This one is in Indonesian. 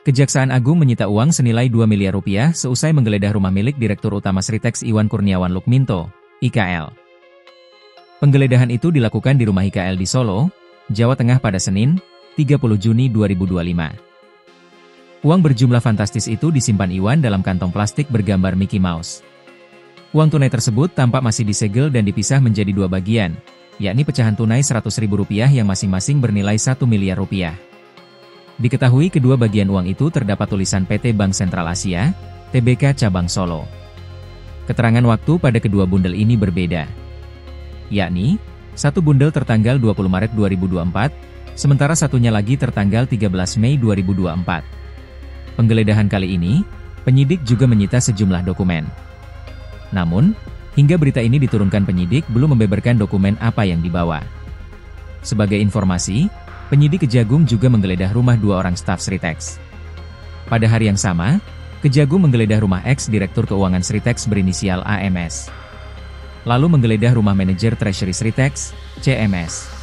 Kejaksaan Agung menyita uang senilai 2 miliar rupiah seusai menggeledah rumah milik Direktur Utama Sritex Iwan Kurniawan Lukminto, IKL. Penggeledahan itu dilakukan di rumah IKL di Solo, Jawa Tengah pada Senin, 30 Juni 2025. Uang berjumlah fantastis itu disimpan Iwan dalam kantong plastik bergambar Mickey Mouse. Uang tunai tersebut tampak masih disegel dan dipisah menjadi dua bagian, yakni pecahan tunai Rp100.000 yang masing-masing bernilai 1 miliar rupiah. Diketahui kedua bagian uang itu terdapat tulisan PT Bank Sentral Asia, TBK Cabang Solo. Keterangan waktu pada kedua bundel ini berbeda, yakni, satu bundel tertanggal 20 Maret 2024, sementara satunya lagi tertanggal 13 Mei 2024. Penggeledahan kali ini, penyidik juga menyita sejumlah dokumen. Namun, hingga berita ini diturunkan penyidik belum membeberkan dokumen apa yang dibawa. Sebagai informasi, penyidik Kejagung juga menggeledah rumah dua orang staf Sritex. Pada hari yang sama, Kejagung menggeledah rumah ex-direktur keuangan Sritex berinisial AMS. Lalu menggeledah rumah manajer Treasury Sritex, CMS.